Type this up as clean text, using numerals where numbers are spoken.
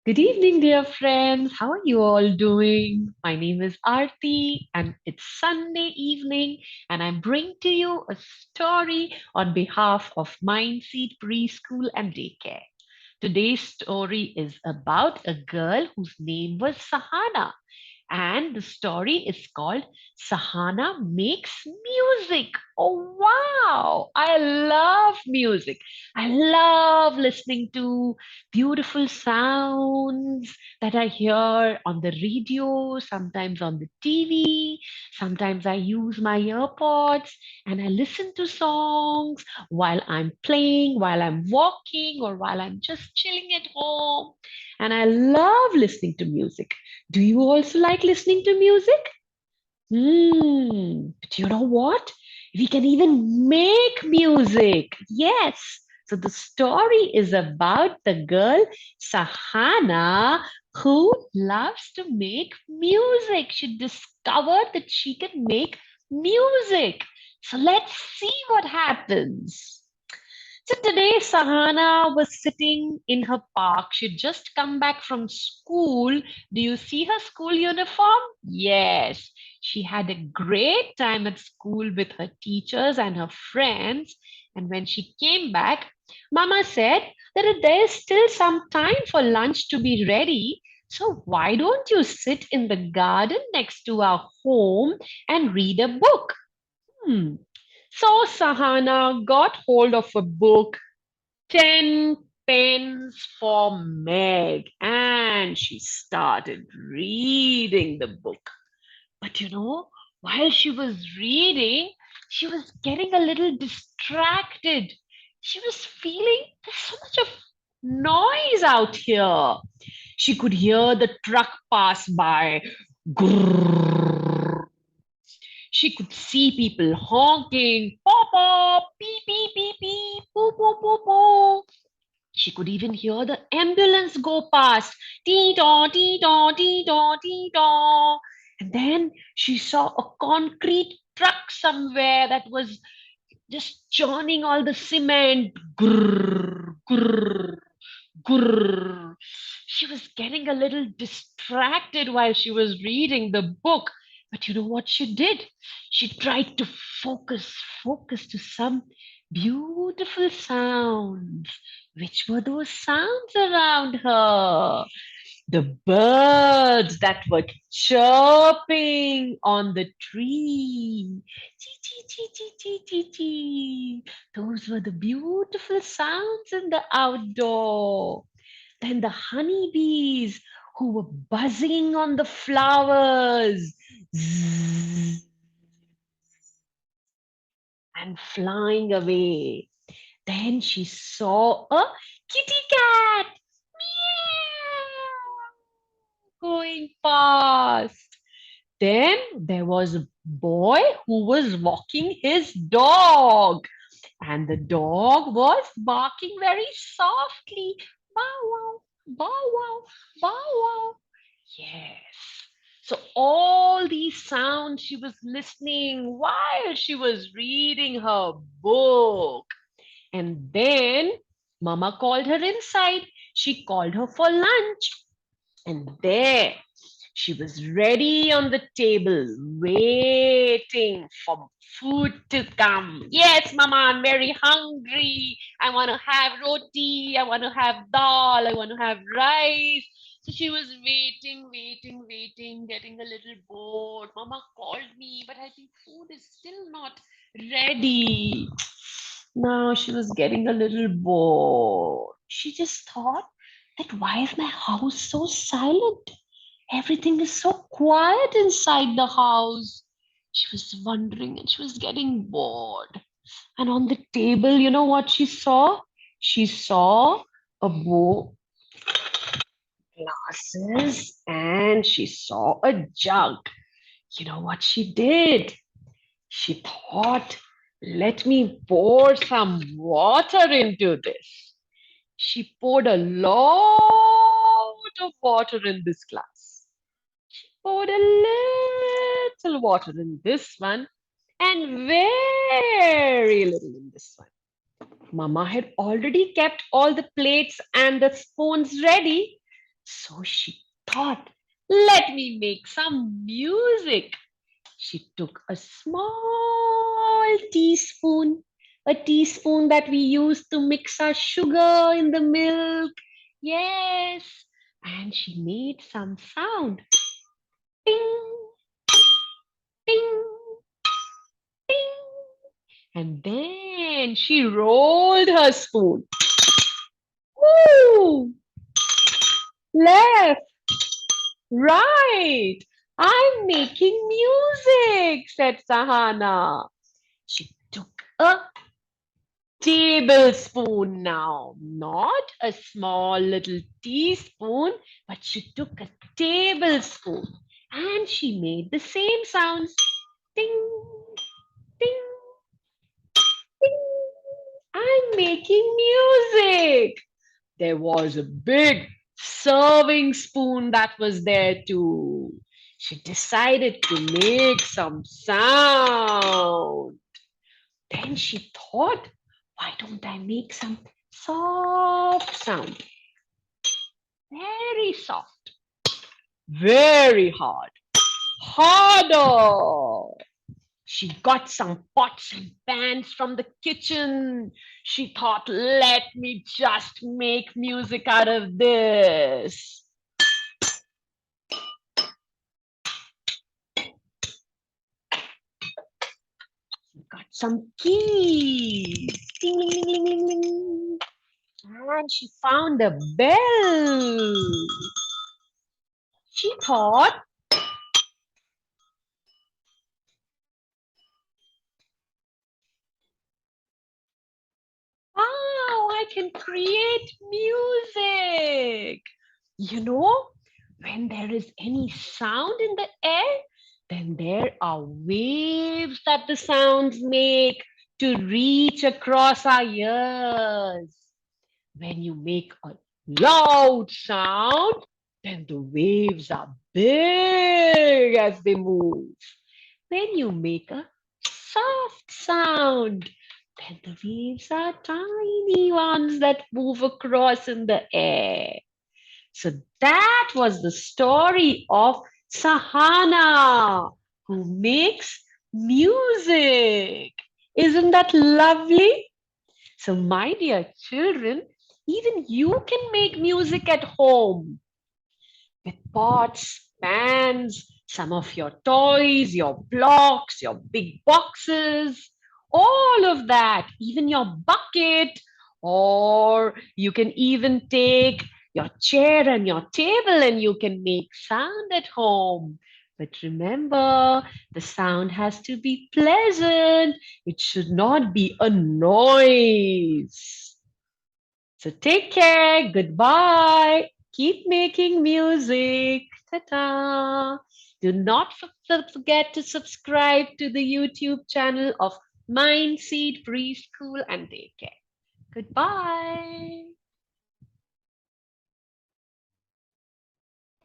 Good evening, dear friends. How are you all doing? My name is Aarti, and it's Sunday evening, and I bring to you a story on behalf of Mindseed Preschool and Daycare. Today's story is about a girl whose name was Sahana, and the story is called Sahana Makes Music. Oh, wow! I love music. I love listening to beautiful sounds that I hear on the radio, sometimes on the TV. Sometimes I use my earpods and I listen to songs while I'm playing, while I'm walking, or while I'm just chilling at home. And I love listening to music. Do you also like listening to music? But you know what? We can even make music. Yes. So the story is about the girl Sahana who loves to make music. She discovered that she can make music. So let's see what happens. So today, Sahana was sitting in her park. She'd just come back from school. Do you see her school uniform? Yes. She had a great time at school with her teachers and her friends. And when she came back, Mama said that there is still some time for lunch to be ready. So why don't you sit in the garden next to our home and read a book? Hmm. So Sahana got hold of a book, 10 pens for Meg, and she started reading the book. But while she was reading, she was getting a little distracted. She was feeling there's so much of noise out here. She could hear the truck pass by. Grrrr. She could see people honking, pop pop, beep beep beep beep, poo poo poo poo. She could even hear the ambulance go past, tee daw, tee daw, tee daw, tee daw. And then she saw a concrete truck somewhere that was just churning all the cement. Grrr, grrr, grrr. She was getting a little distracted while she was reading the book. But you know what she did? She tried to focus to some beautiful sounds. Which were those sounds around her? The birds that were chirping on the tree. Chee, chee, chee, chee, chee, chee, chee. Those were the beautiful sounds in the outdoor. Then the honeybees who were buzzing on the flowers. Zzz, and flying away. Then she saw a kitty cat meow, going past. Then there was a boy who was walking his dog, and the dog was barking very softly. Bow wow, bow wow, bow wow. Yes. So all these sounds she was listening while she was reading her book. And then Mama called her inside. She called her for lunch. And there she was ready on the table, waiting for food to come. Yes, Mama, I'm very hungry. I want to have roti. I want to have dal. I want to have rice. So she was waiting, getting a little bored. Mama called me, but I think food is still not ready. Now she was getting a little bored. She just thought that why is my house so silent? Everything is so quiet inside the house. She was wondering and she was getting bored. And on the table, you know what she saw? She saw a bowl, glasses, and she saw a jug. You know what she did? She thought, let me pour some water into this. She poured a lot of water in this glass. Poured a little water in this one and very little in this one. Mama had already kept all the plates and the spoons ready. So she thought, let me make some music. She took a small teaspoon, a teaspoon that we use to mix our sugar in the milk. Yes. And she made some sound. Ding, ding, ding. And then she rolled her spoon. Woo! Left, right. I'm making music, said Sahana. She took a tablespoon now, not a small little teaspoon, but she took a tablespoon and she made the same sounds. Ding, ding, ding. I'm making music. There was a big serving spoon that was there too. She decided to make some sound. Then she thought, why don't I make some soft sound? Very soft, very hard, harder. She got some pots and pans from the kitchen. She thought, let me just make music out of this. She got some keys. Ding, ding, ding, ding, ding, ding. And she found a bell. She thought, wow, I can create music. You know, when there is any sound in the air, then there are waves that the sounds make to reach across our ears. When you make a loud sound, then the waves are big as they move. When you make a soft sound, then the waves are tiny ones that move across in the air. So that was the story of Sahana, who makes music. Isn't that lovely? So, my dear children, even you can make music at home with pots, pans, some of your toys, your blocks, your big boxes, all of that, even your bucket, or you can even take your chair and your table and you can make sound at home. But remember, the sound has to be pleasant. It should not be a noise. So take care. Goodbye. Keep making music. Ta-ta. Do not forget to subscribe to the YouTube channel of Mindseed Preschool and Daycare. Goodbye.